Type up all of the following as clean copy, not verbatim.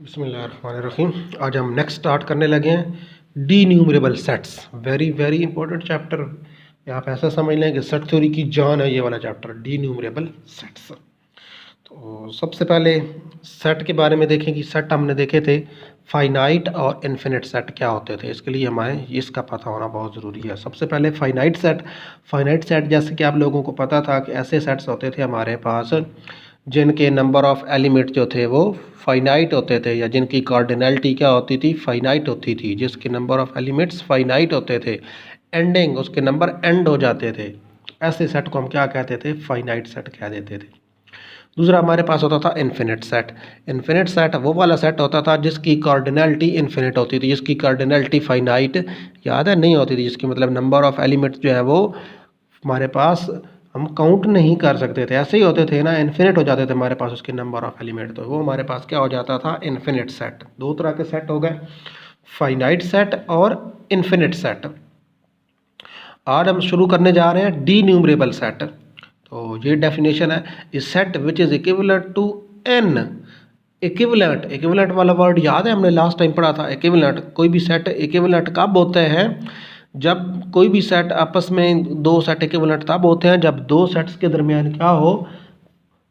बिस्मिल्लाहिर्रहमानिर्रहीम। आज हम नेक्स्ट स्टार्ट करने लगे हैं D numerable sets. Very very important chapter. आप ऐसा समझ लें कि सेट थ्योरी की जान है ये वाला चैप्टर, डी न्यूमरेबल सेट्स। तो सबसे पहले सेट के बारे में देखें कि सेट हमने देखे थे फाइनाइट और इन्फिनिट सेट क्या होते थे। इसके लिए हमें इसका पता होना बहुत ज़रूरी है। सबसे पहले फाइनाइट सेट जैसे कि आप लोगों को पता था कि ऐसे सेट्स होते थे हमारे पास जिनके नंबर ऑफ़ एलिमेंट जो थे वो फाइनाइट होते थे, या जिनकी कार्डिनलिटी क्या होती थी, फाइनाइट होती थी। जिसके नंबर ऑफ़ एलिमेंट्स फाइनाइट होते थे, एंडिंग उसके नंबर एंड हो जाते थे, ऐसे सेट को हम क्या कहते थे, फाइनाइट सेट कह देते थे। दूसरा हमारे पास होता था इन्फिनिट सेट। इन्फिनिट सेट वो वाला सेट होता था जिसकी कार्डिनलिटी इन्फिनिट होती थी, जिसकी कार्डिनलिटी फाइनाइट याद है नहीं होती थी, जिसकी मतलब नंबर ऑफ़ एलिमेंट्स जो है वो हमारे पास हम काउंट नहीं कर सकते थे, ऐसे ही होते थे ना, इन्फिनिट हो जाते थे हमारे पास उसके नंबर ऑफ़ एलिमेंट। तो वो हमारे पास क्या हो जाता था, इन्फिनिट सेट। दो तरह के सेट हो गए, फाइनाइट सेट और इन्फिनिट सेट। आज हम शुरू करने जा रहे हैं डी न्यूमरेबल सेट। तो ये डेफिनेशन है, इस set which is equivalent to N. इक्विवेलेंट वाला वर्ड याद है, हमने लास्ट टाइम पढ़ा था। इक्विवेलेंट, कोई भी सेट इक्विवेलेंट कब होते हैं, जब कोई भी सेट आपस में दो सेट इक्विवेलेंट तब होते हैं जब दो सेट्स के दरमियान क्या हो,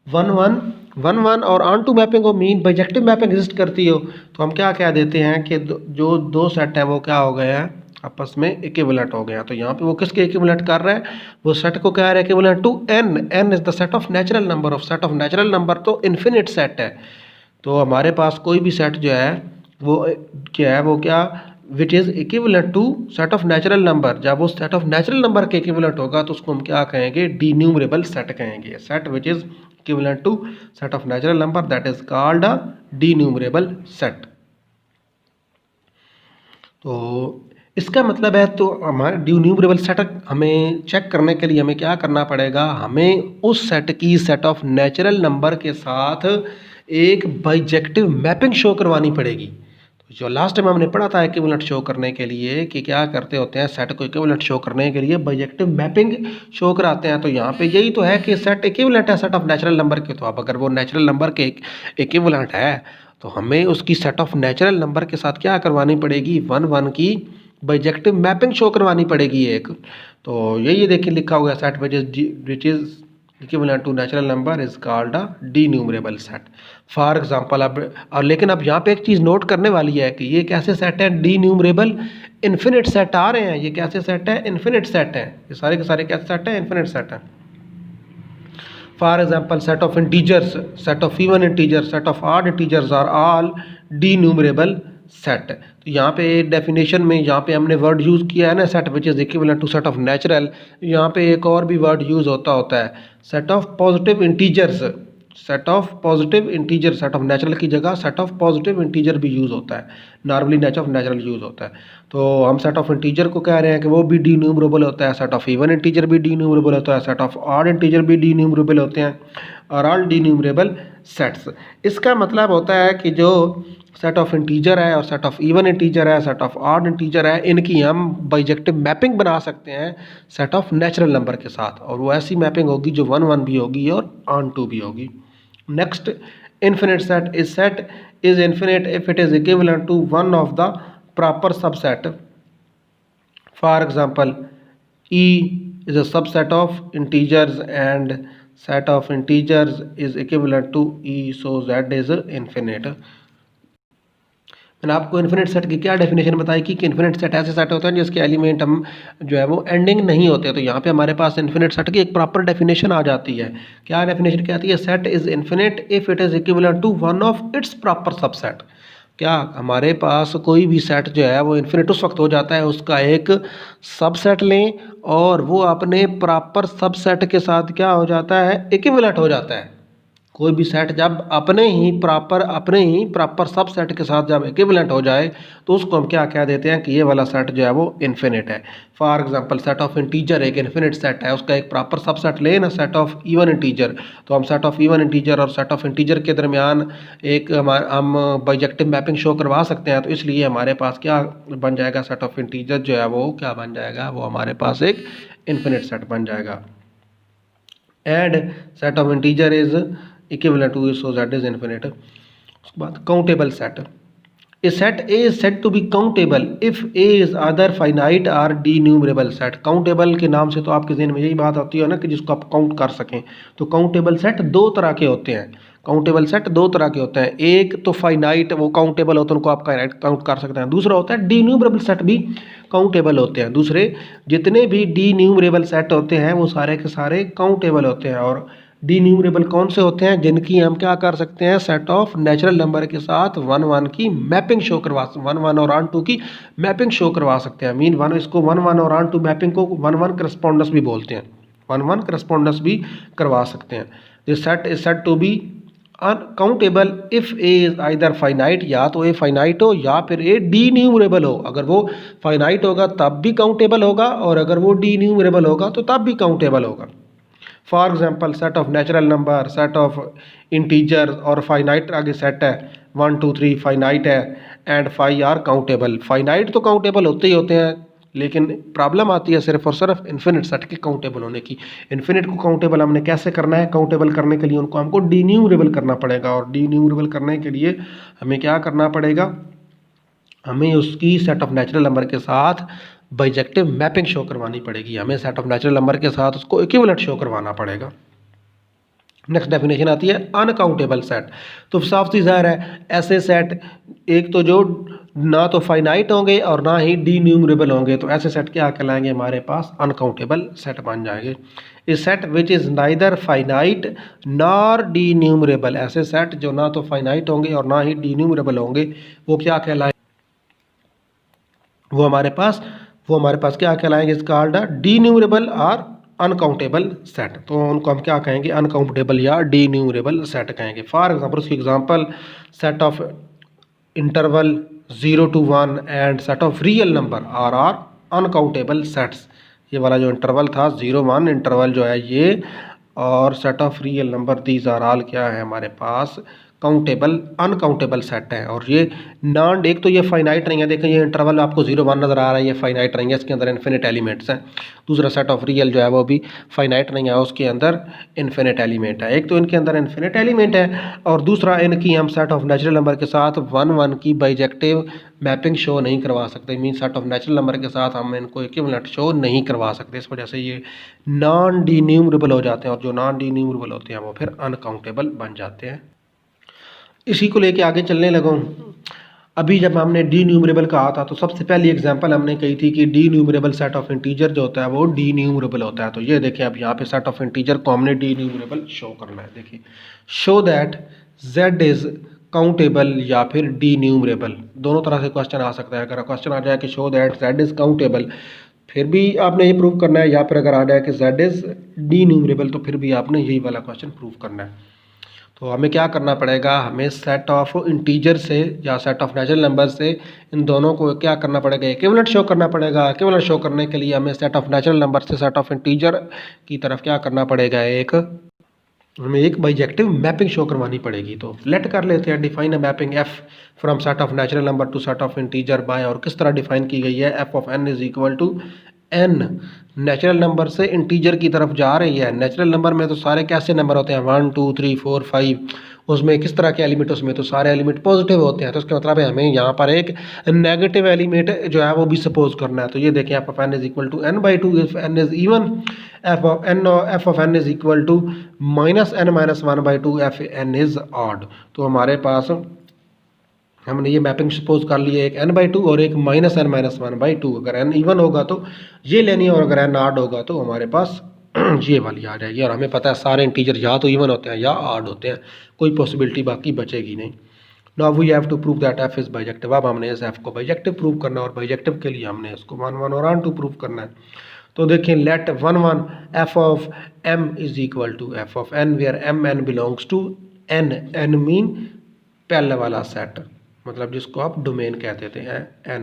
वन वन और ऑन टू मैपिंग हो, मीन बाइजेक्टिव मैपिंग एग्जिस्ट करती हो। तो हम क्या कह देते हैं कि जो दो सेट है वो क्या हो गए हैं, आपस में इक्विवेलेंट हो गया। तो यहाँ पे वो किसके इक्विवेलेंट कर रहे हैं, वो सेट को कह रहे हैं equivalent to N. N is the set of natural number. Of set of natural number तो इन्फिनिट सेट है। तो हमारे पास कोई भी सेट जो है वो क्या है, वो क्या, which is equivalent to set of natural number. जब वो सेट ऑफ नेचुरल नंबर के इक्विवेलेंट होगा तो उसको हम क्या कहेंगे, डी न्यूमरेबल सेट कहेंगे। Set which is equivalent to set of natural number, that is called a denumerable set. तो इसका मतलब है, तो हमारे डी न्यूमरेबल सेट हमें चेक करने के लिए हमें क्या करना पड़ेगा, हमें उस सेट की सेट ऑफ नेचुरल नंबर के साथ एक बाइजेक्टिव मैपिंग शो करवानी पड़ेगी। तो जो लास्ट टाइम हमने पढ़ा था इक्विवेलेंट शो करने के लिए कि क्या करते होते हैं, सेट को इक्विवेलेंट शो करने के लिए बाइजेक्टिव मैपिंग शो कराते हैं। तो यहाँ पे यही तो है कि सेट इक्विवेलेंट है सेट ऑफ नेचुरल नंबर के। तो अब अगर वो नेचुरल नंबर के इक्विवेलेंट है तो हमें उसकी सेट ऑफ नेचुरल नंबर के साथ क्या करवानी पड़ेगी, वन वन की बाइजेक्टिव मैपिंग शो करवानी पड़ेगी एक। तो यही देखिए लिखा हुआ है, set which is equivalent to natural number is called a denumerable set. For example अब, और लेकिन अब यहाँ पे एक चीज़ नोट करने वाली है कि ये कैसे सेट है, डी न्यूमरेबल इन्फिनिट सेट आ रहे हैं। ये कैसे सेट है, इन्फिनिट सेट है। ये सारे के सारे कैसे सेट है, इन्फिनिट सेट है। For example set of integers, set of even integers, set of odd integers are all denumerable set. तो यहाँ पे डेफिनेशन में यहाँ पे हमने वर्ड यूज़ किया है ना, set which is equivalent to set of natural. यहाँ पे एक और भी वर्ड यूज़ होता है, set of positive integers. Set of positive integer, set of natural की जगह सेट ऑफ पॉजिटिव इंटीजर भी यूज़ होता है, normally nature of natural use होता है। तो हम सेट ऑफ इंटीजर को कह रहे हैं कि वो भी डी न्यूमरेबल होता है, सेट ऑफ इवन इंटीजर भी डी न्यूमरेबल होता है, सेट ऑफ ऑड इंटीजर भी डी न्यूमरेबल होते हैं, और ऑल डी न्यूमरेबल सेट्स। इसका मतलब होता है कि जो सेट ऑफ इंटीजर है और सेट ऑफ इवन इंटीजर है, सेट ऑफ ऑड इंटीजर है, इनकी हम बाइजेक्टिव मैपिंग बना सकते हैं सेट ऑफ नेचुरल नंबर के साथ, और वो ऐसी मैपिंग होगी जो वन वन भी होगी और ऑन टू भी होगी। Next, infinite set is infinite if it is equivalent to one of the proper subset. For example, E is a subset of integers and set of integers is equivalent to E, so Z is infinite. मैंने आपको infinite set की क्या definition बताई कि infinite set ऐसे set होते हैं जिसके एलिमेंट हम जो है वो एंडिंग नहीं होते। तो यहाँ पे हमारे पास इन्फिनिट सेट की एक प्रॉपर डेफिनेशन आ जाती है। क्या डेफिनेशन कहती है, set is infinite if it is equivalent to one of its proper subset. क्या हमारे पास कोई भी सेट जो है वो इन्फिनिट उस वक्त हो जाता है उसका एक सबसेट लें और वो अपने प्रॉपर सबसेट के साथ क्या हो जाता है, इक्विवेलेंट हो जाता है। कोई भी सेट जब अपने ही प्रॉपर सब सेट के साथ जब इक्विवेलेंट हो जाए तो उसको हम क्या कह देते हैं कि ये वाला सेट जो है वो इन्फिनिट है। For example set of integer एक इन्फिनिट सेट है, उसका एक प्रॉपर सब सेट ले ना, सेट ऑफ इवन इंटीजर। तो हम सेट ऑफ इवन इंटीजर और सेट ऑफ इंटीजर के दरमियान एक हम बाइजेक्टिव मैपिंग शो करवा सकते हैं। तो इसलिए हमारे पास क्या बन जाएगा, सेट ऑफ इंटीजर जो है वो क्या बन जाएगा, वो हमारे पास एक इन्फिनिट सेट बन जाएगा। And set of integer is equivalent to, so Z is infinite. उसके बाद countable set, A set A is set to be countable if A is other finite or denumerable set. Countable के नाम से तो आपके जहन में यही बात आती है ना कि जिसको आप काउंट कर सकें। तो काउंटेबल सेट दो तरह के होते हैं, काउंटेबल सेट दो तरह के होते हैं। एक तो फाइनाइट वो काउंटेबल होते हैं, उनको आप काउंट कर सकते हैं। दूसरा होता है डी न्यूमरेबल सेट भी काउंटेबल होते हैं। दूसरे जितने भी डी न्यूमरेबल सेट होते हैं वो सारे के सारे काउंटेबल होते हैं। और डी न्यूमरेबल कौन से होते हैं? जिनकी हम क्या कर सकते हैं, सेट ऑफ नेचुरल नंबर के साथ 1 1 की मैपिंग शो करवा 1 1 और ऑन टू की मैपिंग शो करवा सकते हैं। मीन 1 इसको 1 1 और ऑन टू मैपिंग को 1 1 करस्पॉन्डेंस भी बोलते हैं, 1 1 करस्पॉन्डेंस भी करवा सकते हैं। This set is set to be uncountable if A is either finite, या तो ए फाइनाइट हो या फिर ए डी न्यूमरेबल हो। अगर वो फाइनाइट होगा तब भी काउंटेबल होगा, और अगर वो डी न्यूमरेबल होगा तो तब भी काउंटेबल होगा। For example set of natural number, set of integer और फाइनाइट आगे सेट है 1 2 3 फाइनाइट है एंड 5 आर काउंटेबल। फाइनाइट तो काउंटेबल होते ही होते हैं, लेकिन प्रॉब्लम आती है सिर्फ और सिर्फ इन्फिनिट सेट के काउंटेबल होने की। इन्फिनिट को काउंटेबल हमने कैसे करना है? काउंटेबल करने के लिए उनको हमको डी न्यूमरेबल करना पड़ेगा, और डी न्यूमरेबल करने के लिए हमें क्या करना पड़ेगा? हमें उसकी सेट ऑफ नेचुरल नंबर के साथ बाइजेक्टिव मैपिंग शो करवानी पड़ेगी। हमें सेट ऑफ नेचुरल नंबर के साथ उसको इक्विवेलेंट शो करवाना पड़ेगा। नेक्स्ट डेफिनेशन आती है अनकाउंटेबल सेट। तो साफ सी जाहिर है ऐसे सेट एक तो जो ना तो फाइनाइट होंगे और ना ही डी न्यूमरेबल होंगे, तो ऐसे सेट क्या कहलाएंगे? हमारे पास अनकाउंटेबल सेट बन जाएंगे। इस set which is neither finite nor D numerable, ऐसे सेट जो ना तो फाइनाइट होंगे और ना ही डी न्यूमरेबल होंगे, वो क्या कहलाएंगे? वो हमारे पास क्या कहलाएंगे? इस कॉल्ड डी न्यूमरेबल और अनकाउंटेबल सेट। तो उनको हम क्या कहेंगे? अनकाउंटेबल या डी न्यूमरेबल सेट कहेंगे। फॉर एग्जांपल उसकी example set of interval 0 to 1 and set of real number are uncountable sets. ये वाला जो इंटरवल था 0 1 इंटरवल जो है ये, और set of real number these are all क्या है हमारे पास? काउंटेबल अनकाउंटेबल सेट है। और ये नॉन, एक तो ये फाइनाइट नहीं है, देखें ये इंटरवल आपको 0 1 नज़र आ रहा है, ये फाइनाइट नहीं है, इसके अंदर इन्फिनिट एलिमेंट्स हैं। दूसरा सेट ऑफ रियल जो है वो भी फाइनाइट नहीं है, उसके अंदर इन्फिनिट एलिमेंट है। एक तो इनके अंदर इन्फिनिट एलिमेंट है, और दूसरा इनकी हम सेट ऑफ नेचुरल नंबर के साथ 1 1 की बाइजेक्टिव मैपिंग शो नहीं करवा सकते। Mean set of natural number के साथ हम इनको इक्विवेलेंट शो नहीं करवा सकते। इस वजह से ये नॉन डी न्यूमरेबल हो जाते हैं, और जो नॉन डी न्यूमरेबल होते हैं वो फिर अनकाउंटेबल बन जाते हैं। इसी को लेके आगे चलने लगा हूँ। अभी जब हमने डी न्यूमरेबल कहा था तो सबसे पहली एग्जांपल हमने कही थी कि D numerable set of integer जो होता है वो डी न्यूमरेबल होता है। तो ये देखें अब यहाँ पे सेट ऑफ इंटीजर को हमने डी न्यूमरेबल शो करना है। देखिए show that Z is countable या फिर डी न्यूमरेबल, दोनों तरह से क्वेश्चन आ सकता है। अगर क्वेश्चन आ जाए कि show that Z is countable, फिर भी आपने ये प्रूव करना है, या फिर अगर आ जाए कि जेड इज डी न्यूमरेबल, तो फिर भी आपने यही वाला क्वेश्चन प्रूव करना है। तो हमें क्या करना पड़ेगा? हमें सेट ऑफ इंटीजर से या सेट ऑफ नेचुरल नंबर से इन दोनों को क्या करना पड़ेगा? इक्विवेलेंट शो करना पड़ेगा। इक्विवेलेंट शो करने के लिए हमें सेट ऑफ नेचुरल नंबर से सेट ऑफ इंटीजर की तरफ क्या करना पड़ेगा? हमें एक बाइजेक्टिव मैपिंग शो करवानी पड़ेगी। तो लेट कर लेते हैं define a mapping F from set of natural number to set of integer by, और किस तरह डिफाइन की गई है? F of N is equal to N natural number से इंटीजर की तरफ जा रही है। नेचुरल नंबर में तो सारे कैसे नंबर होते हैं? 1 2 3 4 5। उसमें किस तरह के एलिमेंट? उसमें तो सारे एलिमेंट पॉजिटिव होते हैं। तो इसका मतलब है हमें यहाँ पर एक नेगेटिव एलिमेंट जो है वो भी सपोज करना है। तो ये देखें F of N is equal to n/2 if n is even, F of N is equal to -n-1/2 F N is odd. तो हमारे पास हमने ये मैपिंग सपोज कर ली है, एक n/2 और एक -n-1/2। अगर n इवन होगा तो ये लेनी है, और अगर n ऑड होगा तो हमारे पास ये वाली आ जाएगी। और हमें पता है सारे इंटीजर या तो इवन होते हैं या ऑड होते हैं, कोई पॉसिबिलिटी बाकी बचेगी नहीं। Now we have to prove that f is bijective. अब हमने इस f को बाइजेक्टिव प्रूव करना है, और बाइजेक्टिव के लिए हमने इसको 1 1 और 2 प्रूव करना है। तो देखें let 1 1 f of m is equal to f of n where m n belongs to n। n mean पहले वाला सेट, मतलब जिसको आप डोमेन कहते थे n।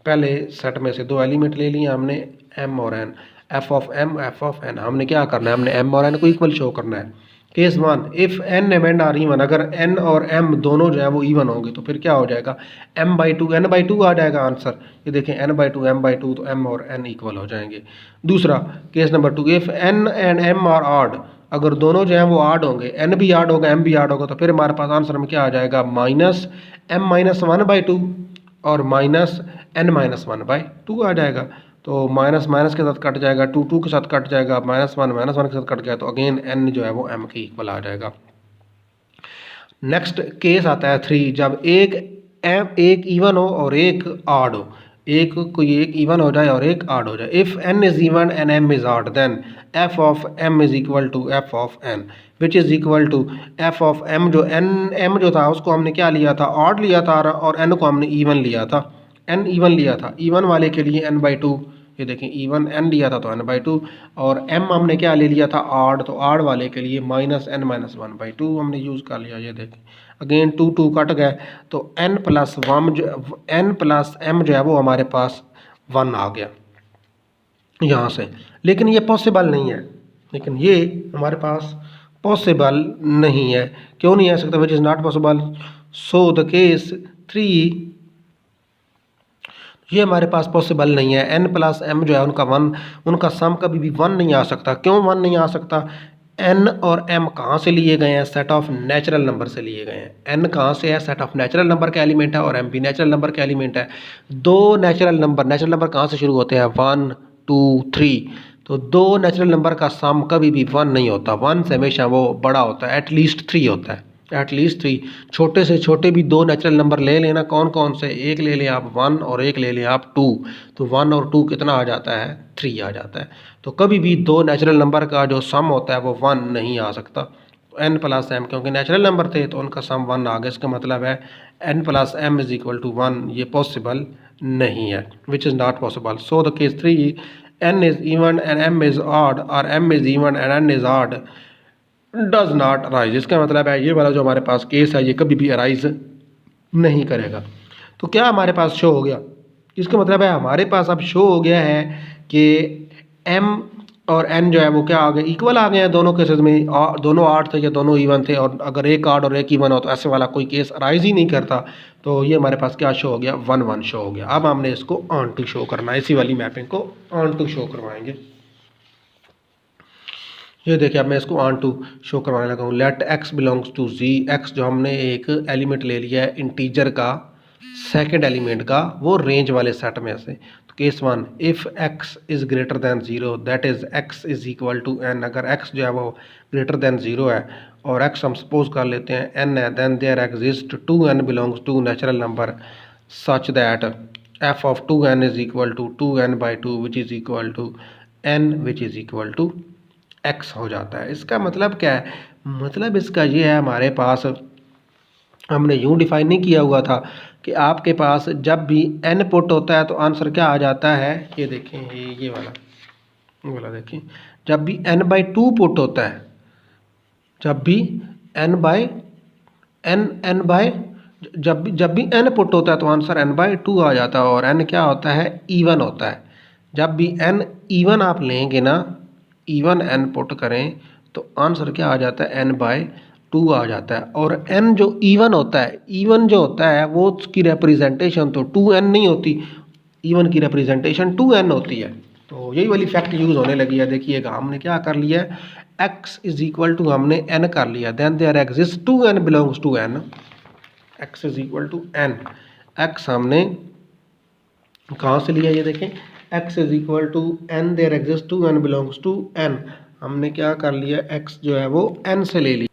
पहले सेट में से दो एलिमेंट ले लिए हमने m और n, f of m f of n। हमने क्या करना है? हमने m और n को इक्वल शो करना है। Case 1 if n M and are even, अगर n और m दोनों जो है वो इवन होंगे तो फिर क्या हो जाएगा? m/2 n/2 आ जाएगा आंसर। ये देखें n/2 m/2, तो m और n इक्वल हो जाएंगे। दूसरा case number 2 if n and m are odd, अगर दोनों जो हैं वो आड होंगे, n भी आड होगा m भी आड होगा, तो फिर हमारे पास आंसर में क्या आ जाएगा, -m-1/2 और -n-1/2 आ जाएगा। तो माइनस माइनस के साथ कट जाएगा, 2 के साथ कट जाएगा, -1 के साथ कट गया, तो अगेन n जो है वो m के इक्वल आ जाएगा। नेक्स्ट केस आता है 3, जब एक इवन हो और एक आड हो, एक इवन हो जाए और एक आड हो जाए। If n is even and m is odd, then f of m is equal to f of n, which is equal to f of m। जो m जो था उसको हमने क्या लिया था, आड लिया था, और n को हमने इवन लिया था, n इवन लिया था। इवन वाले के लिए n/2, ये देखें इवन n लिया था तो n/2, और m हमने क्या ले लिया था, आड, तो आड वाले के लिए -n-1/2 हमने यूज़ कर लिया। ये देखें अगेन 2 कट गए, तो n प्लस m जो है वो हमारे पास 1 आ गया यहाँ से। लेकिन ये पॉसिबल नहीं है, लेकिन ये हमारे पास पॉसिबल नहीं है। क्यों नहीं आ सकता, विच is not possible. So the case 3, ये हमारे पास पॉसिबल नहीं है। n प्लस m जो है उनका 1, उनका सम कभी भी 1 नहीं आ सकता। क्यों 1 नहीं आ सकता, n और m कहाँ से लिए गए हैं, सेट ऑफ नेचुरल नंबर से लिए गए हैं। n कहाँ से है, सेट ऑफ नेचुरल नंबर का एलिमेंट है, और m भी नेचुरल नंबर का एलिमेंट है। दो नेचुरल नंबर कहाँ से शुरू होते हैं, 1 2 3, तो दो नेचुरल नंबर का सम कभी भी 1 नहीं होता। 1 से हमेशा वो बड़ा होता है, एटलीस्ट 3 होता है, एटलीस्ट 3। छोटे से छोटे भी दो नेचुरल नंबर ले लेना, कौन कौन से, एक ले लें आप 1 और एक ले लें आप 2, तो 1 और 2 कितना आ जाता है, 3 आ जाता है। तो कभी भी दो नेचुरल नंबर का जो सम होता है वो 1 नहीं आ सकता। n प्लस m क्योंकि नेचुरल नंबर थे तो उनका सम 1 आ गया, इसका मतलब है n plus m is equal to 1, ये पॉसिबल नहीं है, which is not possible. So the case 3, n is even and m is odd, और m is even and n is odd does not arise. इसका मतलब है ये वाला जो हमारे पास केस है ये कभी भी अराइज नहीं करेगा। तो क्या हमारे पास शो हो गया, इसका मतलब है हमारे पास अब शो हो गया है कि m और n जो है वो क्या आ गए, इक्वल आ गए हैं दोनों केसेस में। दोनों आड थे या दोनों इवन थे, और अगर एक आड और एक इवन हो तो ऐसे वाला कोई केस अराइज ही नहीं करता। तो ये हमारे पास क्या शो हो गया, 1 1 शो हो गया। अब हमने इसको ऑन टू शो करना है, इसी वाली मैपिंग को ऑन टू शो करवाएंगे। ये देखिए अब मैं इसको ऑन टू शो करवाने लगा हूँ। Let x belongs to z, x जो हमने एक एलिमेंट ले लिया है इंटीजर का, सेकंड एलिमेंट का, वो रेंज वाले सेट में से। तो case 1, if x is greater than 0, that is x is equal to n। अगर x जो है वो ग्रेटर दैन 0 है और x हम सपोज कर लेते हैं n है, then there exist 2n belongs to natural number such that f of 2n is equal to 2n/2 which is equal to n which is equal to x हो जाता है। इसका मतलब क्या है, मतलब इसका ये है, हमारे पास हमने यूँ डिफाइन नहीं किया हुआ था कि आपके पास जब भी n पुट होता है तो आंसर क्या आ जाता है। ये देखें ये वाला देखें, जब भी n/2 पुट होता है, जब भी जब भी n पुट होता है तो आंसर n/2 आ जाता है, और n क्या होता है, इवन होता है। जब भी n इवन आप लेंगे ना, इवन n पुट करें तो आंसर क्या आ जाता है, n/2 आ जाता है। और n जो इवन होता है, इवन जो होता है वो उसकी रिप्रेजेंटेशन तो 2n नहीं होती, इवन की रिप्रेजेंटेशन 2n होती है। तो यही वाली फैक्ट यूज़ होने लगी है। देखिएगा हमने क्या कर लिया है, x इज इक्वल टू हमने n कर लिया, then there exist 2n belongs to n, x is equal to n। x हमने कहाँ से लिया, ये देखें, x is equal to n, there exist 2n belongs to n। हमने क्या कर लिया, x जो है वो n से ले लिया।